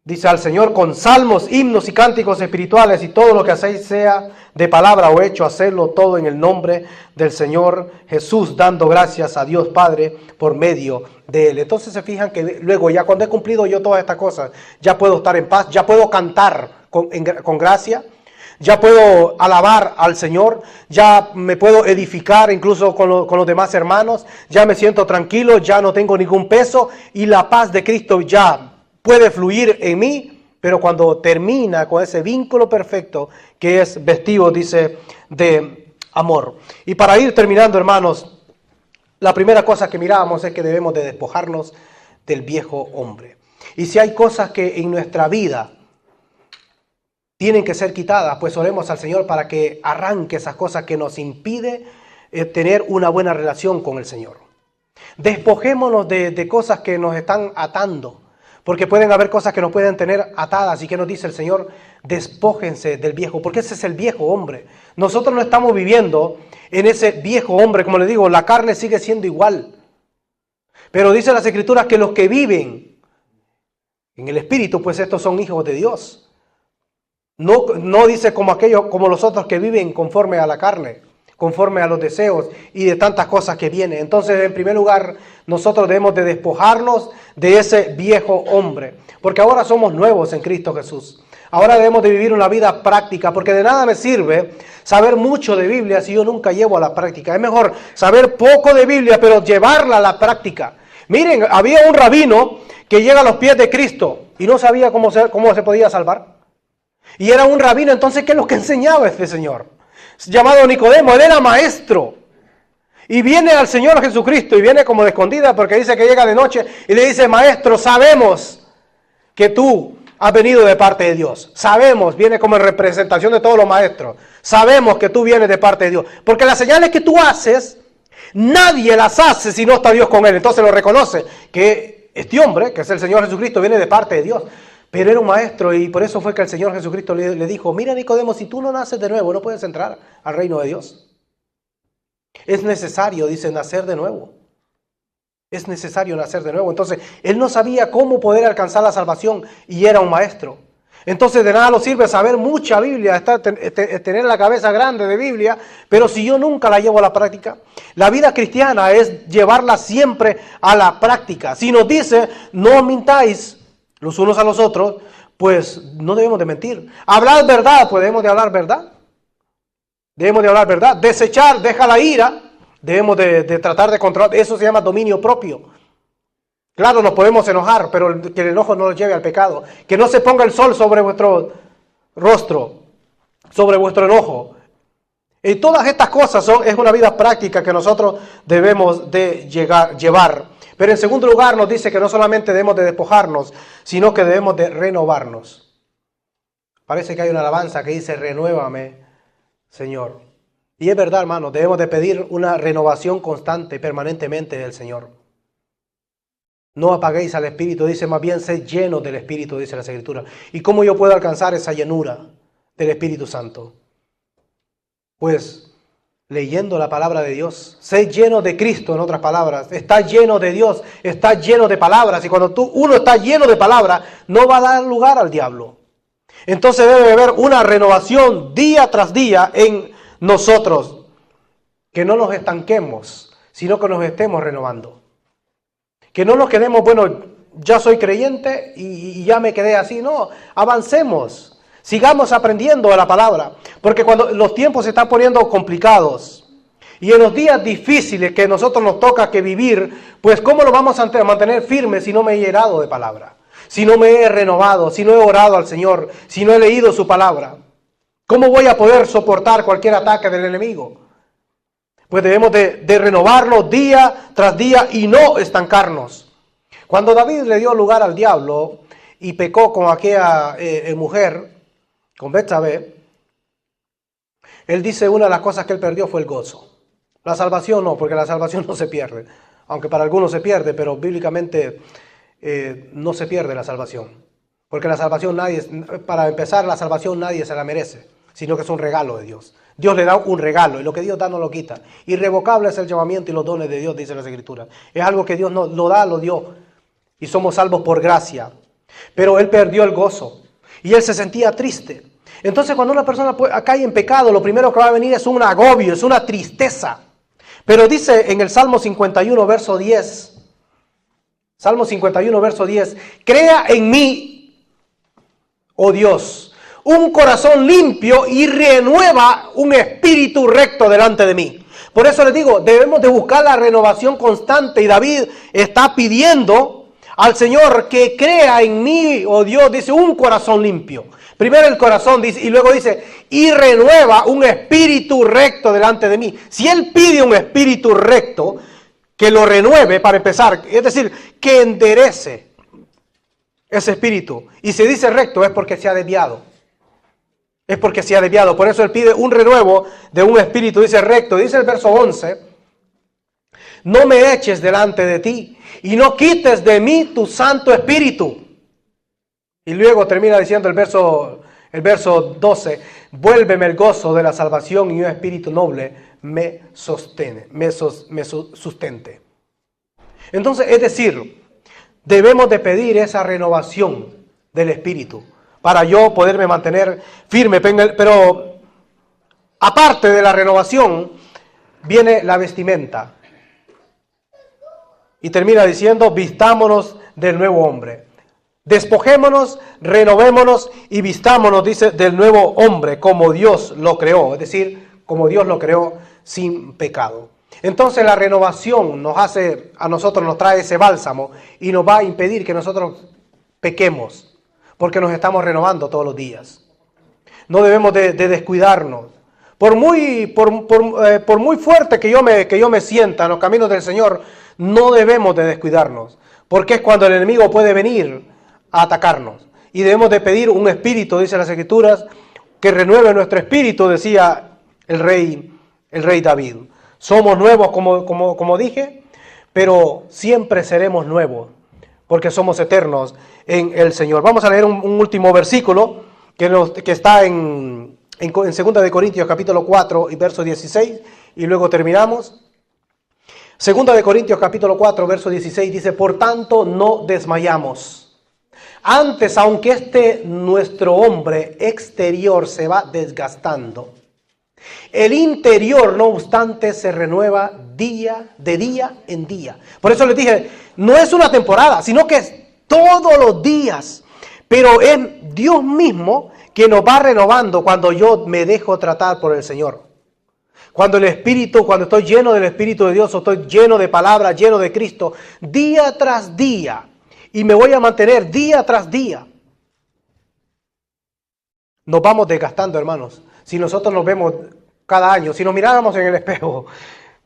[SPEAKER 5] dice al Señor, con salmos, himnos y cánticos espirituales, y todo lo que hacéis, sea de palabra o hecho, hacedlo todo en el nombre del Señor Jesús, dando gracias a Dios Padre por medio de Él. Entonces se fijan que luego, ya cuando he cumplido yo todas estas cosas, ya puedo estar en paz, ya puedo cantar con gracia, ya puedo alabar al Señor, ya me puedo edificar incluso con los demás hermanos, ya me siento tranquilo, ya no tengo ningún peso, y la paz de Cristo ya puede fluir en mí, pero cuando termina con ese vínculo perfecto que es vestido, dice, de amor. Y para ir terminando, hermanos, la primera cosa que miramos es que debemos de despojarnos del viejo hombre. Y si hay cosas que en nuestra vida tienen que ser quitadas, pues oremos al Señor para que arranque esas cosas que nos impide tener una buena relación con el Señor. Despojémonos de cosas que nos están atando, porque pueden haber cosas que nos pueden tener atadas. ¿Y qué nos dice el Señor? Despójense del viejo, porque ese es el viejo hombre. Nosotros no estamos viviendo en ese viejo hombre, como les digo, la carne sigue siendo igual. Pero dice las Escrituras que los que viven en el Espíritu, pues estos son hijos de Dios. No dice como los otros que viven conforme a la carne, conforme a los deseos y de tantas cosas que vienen. Entonces, en primer lugar, nosotros debemos de despojarnos de ese viejo hombre, porque ahora somos nuevos en Cristo Jesús. Ahora debemos de vivir una vida práctica, porque de nada me sirve saber mucho de Biblia si yo nunca llevo a la práctica. Es mejor saber poco de Biblia, pero llevarla a la práctica. Miren, había un rabino que llega a los pies de Cristo y no sabía cómo se podía salvar. Y era un rabino. Entonces, ¿qué es lo que enseñaba este señor? Llamado Nicodemo, él era maestro. Y viene al Señor Jesucristo, y viene como de escondida, porque dice que llega de noche, y le dice, maestro, sabemos que tú has venido de parte de Dios. Sabemos, viene como en representación de todos los maestros. Sabemos que tú vienes de parte de Dios. Porque las señales que tú haces, nadie las hace si no está Dios con él. Entonces lo reconoce, que este hombre, que es el Señor Jesucristo, viene de parte de Dios. Pero era un maestro, y por eso fue que el Señor Jesucristo le dijo, mira Nicodemo, si tú no naces de nuevo, no puedes entrar al reino de Dios. Es necesario, dice, nacer de nuevo. Es necesario nacer de nuevo. Entonces, él no sabía cómo poder alcanzar la salvación, y era un maestro. Entonces, de nada nos sirve saber mucha Biblia, tener la cabeza grande de Biblia, pero si yo nunca la llevo a la práctica. La vida cristiana es llevarla siempre a la práctica. Si nos dice, no mintáis los unos a los otros, pues no debemos de mentir. Hablar verdad, pues debemos de hablar verdad. Debemos de hablar verdad. Desechar, deja la ira, debemos de tratar de controlar. Eso se llama dominio propio. Claro, nos podemos enojar, pero que el enojo no nos lleve al pecado. Que no se ponga el sol sobre vuestro rostro, sobre vuestro enojo. Y todas estas cosas es una vida práctica que nosotros debemos de llevar. Pero en segundo lugar nos dice que no solamente debemos de despojarnos, sino que debemos de renovarnos. Parece que hay una alabanza que dice, renuévame, Señor. Y es verdad, hermanos, debemos de pedir una renovación constante, permanentemente del Señor. No apaguéis al Espíritu, dice, más bien sed llenos del Espíritu, dice la Escritura. ¿Y cómo yo puedo alcanzar esa llenura del Espíritu Santo? Pues leyendo la palabra de Dios. Sed lleno de Cristo, en otras palabras. Está lleno de Dios, está lleno de palabras. Y cuando uno está lleno de palabras, no va a dar lugar al diablo. Entonces debe haber una renovación día tras día en nosotros. Que no nos estanquemos, sino que nos estemos renovando. Que no nos quedemos, bueno, ya soy creyente y ya me quedé así. No, avancemos. Sigamos aprendiendo de la palabra, porque cuando los tiempos se están poniendo complicados y en los días difíciles que nosotros nos toca que vivir, pues ¿cómo lo vamos a mantener firmes si no me he llenado de palabra? Si no me he renovado, si no he orado al Señor, si no he leído su palabra. ¿Cómo voy a poder soportar cualquier ataque del enemigo? Pues debemos de renovarnos día tras día y no estancarnos. Cuando David le dio lugar al diablo y pecó con aquella mujer, con Betsabé, él dice una de las cosas que él perdió fue el gozo. La salvación no, porque la salvación no se pierde. Aunque para algunos se pierde, pero bíblicamente no se pierde la salvación. Porque la salvación para empezar, la salvación nadie se la merece, sino que es un regalo de Dios. Dios le da un regalo y lo que Dios da no lo quita. Irrevocable es el llamamiento y los dones de Dios, dice la Escritura. Es algo que Dios no lo da, lo dio. Y somos salvos por gracia. Pero él perdió el gozo. Y él se sentía triste. Entonces cuando una persona cae en pecado, lo primero que va a venir es un agobio, es una tristeza. Pero dice en el Salmo 51, verso 10, Salmo 51, verso 10, crea en mí, oh Dios, un corazón limpio y renueva un espíritu recto delante de mí. Por eso les digo, debemos de buscar la renovación constante y David está pidiendo al Señor que crea en mí, oh Dios, dice, un corazón limpio. Primero el corazón, dice, y luego dice, y renueva un espíritu recto delante de mí. Si él pide un espíritu recto, que lo renueve para empezar, es decir, que enderece ese espíritu. Y se dice recto es porque se ha desviado. Es porque se ha desviado. Por eso él pide un renuevo de un espíritu, dice recto. Dice el verso 11, no me eches delante de ti y no quites de mí tu Santo Espíritu. Y luego termina diciendo el verso 12, vuélveme el gozo de la salvación y un espíritu noble me sustente. Entonces, es decir, debemos de pedir esa renovación del espíritu para yo poderme mantener firme. Pero aparte de la renovación, viene la vestimenta. Y termina diciendo, vistámonos del nuevo hombre. Despojémonos, renovémonos y vistámonos, dice, del nuevo hombre, como Dios lo creó. Es decir, como Dios lo creó sin pecado. Entonces la renovación a nosotros nos trae ese bálsamo y nos va a impedir que nosotros pequemos, porque nos estamos renovando todos los días. No debemos de descuidarnos. Por muy fuerte que yo me sienta en los caminos del Señor, no debemos de descuidarnos, porque es cuando el enemigo puede venir a atacarnos. Y debemos de pedir un espíritu, dice las Escrituras, que renueve nuestro espíritu, decía el rey David. Somos nuevos, como dije, pero siempre seremos nuevos, porque somos eternos en el Señor. Vamos a leer un último versículo que está en 2 de Corintios capítulo 4 y verso 16, y luego terminamos. 2 de Corintios capítulo 4, verso 16 dice, por tanto no desmayamos. Antes, aunque nuestro hombre exterior se va desgastando, el interior, no obstante, se renueva de día en día. Por eso les dije, no es una temporada, sino que es todos los días. Pero es Dios mismo que nos va renovando cuando yo me dejo tratar por el Señor. Cuando estoy lleno del Espíritu de Dios, o estoy lleno de palabra, lleno de Cristo, día tras día. Y me voy a mantener día tras día. Nos vamos desgastando, hermanos. Si nosotros nos vemos cada año, si nos miráramos en el espejo,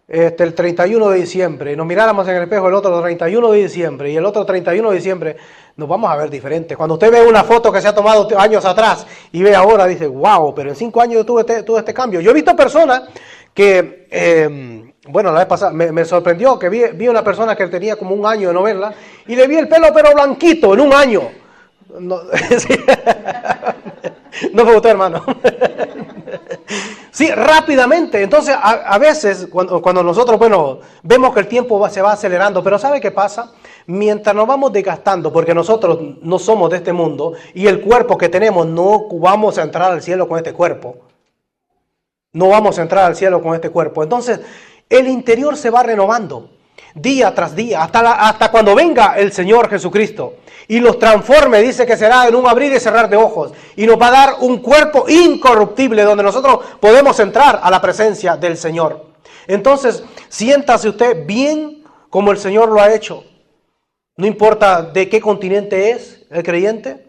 [SPEAKER 5] el 31 de diciembre, y nos miráramos en el espejo el otro 31 de diciembre y el otro 31 de diciembre, nos vamos a ver diferentes. Cuando usted ve una foto que se ha tomado años atrás y ve ahora, dice, wow, pero en 5 años yo tuve este cambio. Yo he visto personas que, bueno, la vez pasada me sorprendió que vi una persona que tenía como 1 año de no verla y le vi el pelo pero blanquito en 1 año. No, sí. No fue usted, hermano. Sí, rápidamente. Entonces, a veces, cuando nosotros, bueno, vemos que el tiempo se va acelerando, pero ¿sabe qué pasa? Mientras nos vamos desgastando, porque nosotros no somos de este mundo, y el cuerpo que tenemos, no vamos a entrar al cielo con este cuerpo. No vamos a entrar al cielo con este cuerpo. Entonces, el interior se va renovando, día tras día, hasta cuando venga el Señor Jesucristo y los transforme. Dice que será en un abrir y cerrar de ojos y nos va a dar un cuerpo incorruptible donde nosotros podemos entrar a la presencia del Señor. Entonces, siéntase usted bien como el Señor lo ha hecho. No importa de qué continente es el creyente,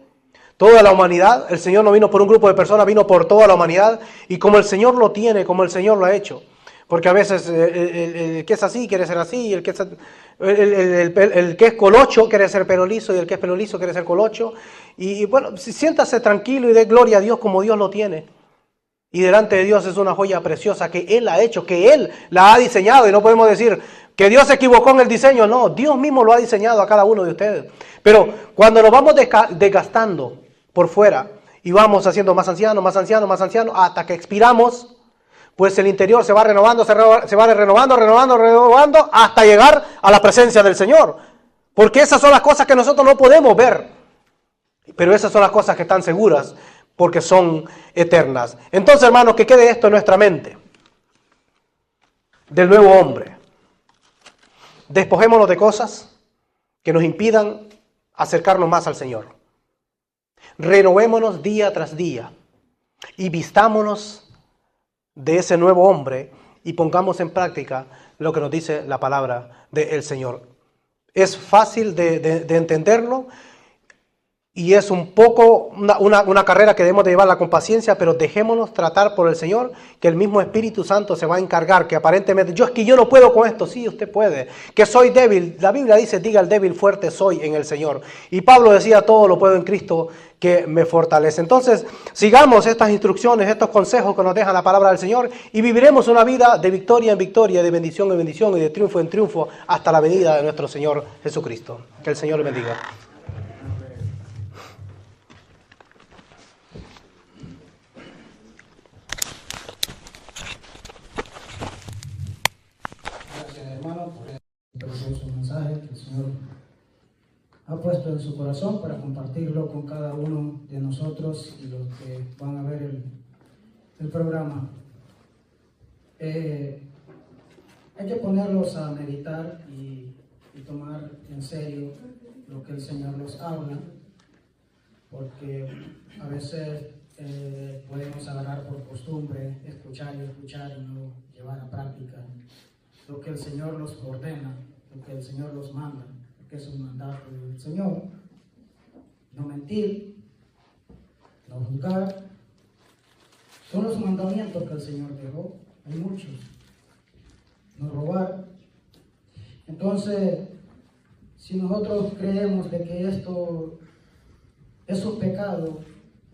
[SPEAKER 5] toda la humanidad. El Señor no vino por un grupo de personas, vino por toda la humanidad, y como el Señor lo tiene, como el Señor lo ha hecho. Porque a veces el que es así quiere ser así, y el que es colocho quiere ser pelo liso, y el que es pelo liso quiere ser colocho. Y bueno, siéntase tranquilo y dé gloria a Dios como Dios lo tiene. Y delante de Dios es una joya preciosa que Él ha hecho, que Él la ha diseñado. Y no podemos decir que Dios se equivocó en el diseño. No, Dios mismo lo ha diseñado a cada uno de ustedes. Pero cuando nos vamos desgastando por fuera y vamos haciendo más ancianos, hasta que expiramos, pues el interior se va renovando, renovando, hasta llegar a la presencia del Señor. Porque esas son las cosas que nosotros no podemos ver. Pero esas son las cosas que están seguras, porque son eternas. Entonces, hermanos, que quede esto en nuestra mente. Del nuevo hombre. Despojémonos de cosas que nos impidan acercarnos más al Señor. Renovémonos día tras día y vistámonos de ese nuevo hombre y pongamos en práctica lo que nos dice la palabra del Señor. Es fácil de entenderlo y es un poco una carrera que debemos de llevarla con paciencia, pero dejémonos tratar por el Señor, que el mismo Espíritu Santo se va a encargar, que aparentemente, yo no puedo con esto. Sí, usted puede, que soy débil. La Biblia dice, diga el débil, fuerte soy en el Señor. Y Pablo decía, todo lo puedo en Cristo que me fortalece. Entonces, sigamos estas instrucciones, estos consejos que nos deja la palabra del Señor, y viviremos una vida de victoria en victoria, de bendición en bendición y de triunfo en triunfo hasta la venida de nuestro Señor Jesucristo. Que el Señor le bendiga.
[SPEAKER 1] Precioso mensaje que el Señor ha puesto en su corazón para compartirlo con cada uno de nosotros y los que van a ver el programa. Hay que ponerlos a meditar y tomar en serio lo que el Señor nos habla, porque a veces podemos agarrar por costumbre escuchar y no llevar a práctica lo que el Señor nos ordena, lo que el Señor nos manda, porque es un mandato del Señor. No mentir, no juzgar, son los mandamientos que el Señor dejó. Hay muchos. No robar. Entonces, si nosotros creemos de que esto es un pecado,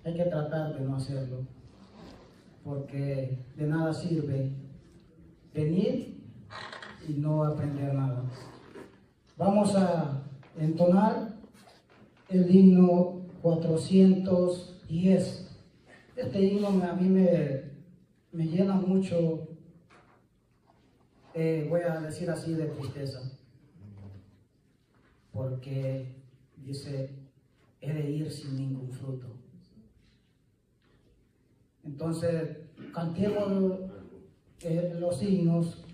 [SPEAKER 1] hay que tratar de no hacerlo, porque de nada sirve venir y no aprender nada. Vamos a entonar el himno 410. Este himno a mí me llena mucho, voy a decir así, de tristeza, porque dice, he de ir sin ningún fruto. Entonces, cantemos los himnos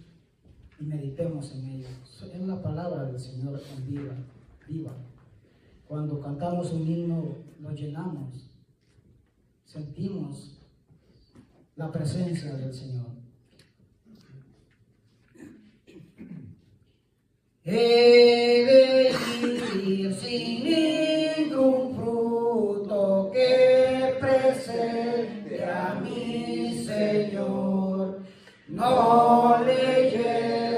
[SPEAKER 1] y meditemos en ellos. Es la palabra del Señor en viva. Cuando cantamos un himno, lo llenamos, sentimos la presencia del Señor. He de ir sin ningún fruto que presente a mi Señor, no le lleve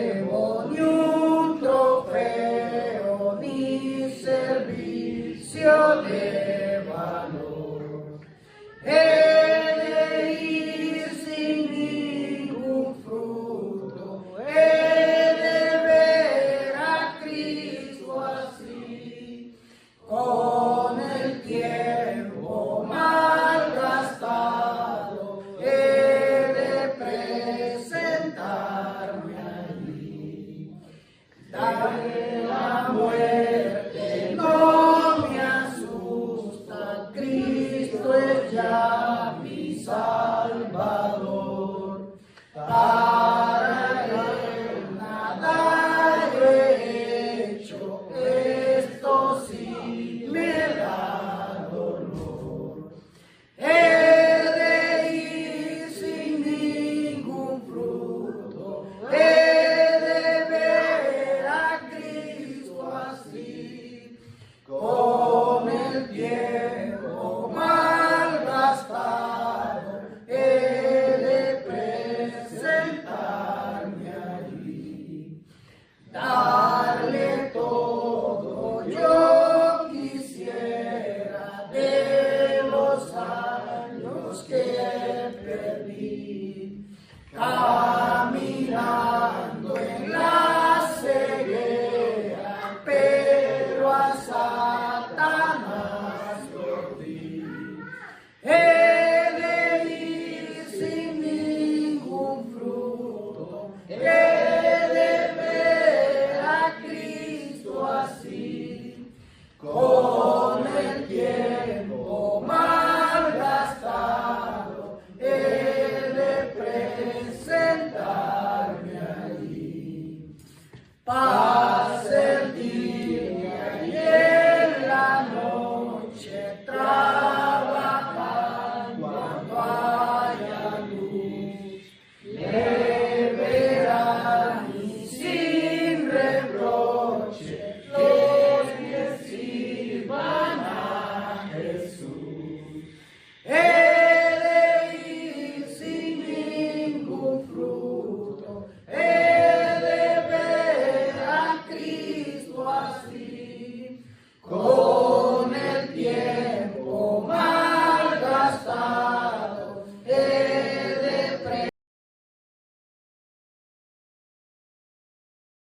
[SPEAKER 1] ya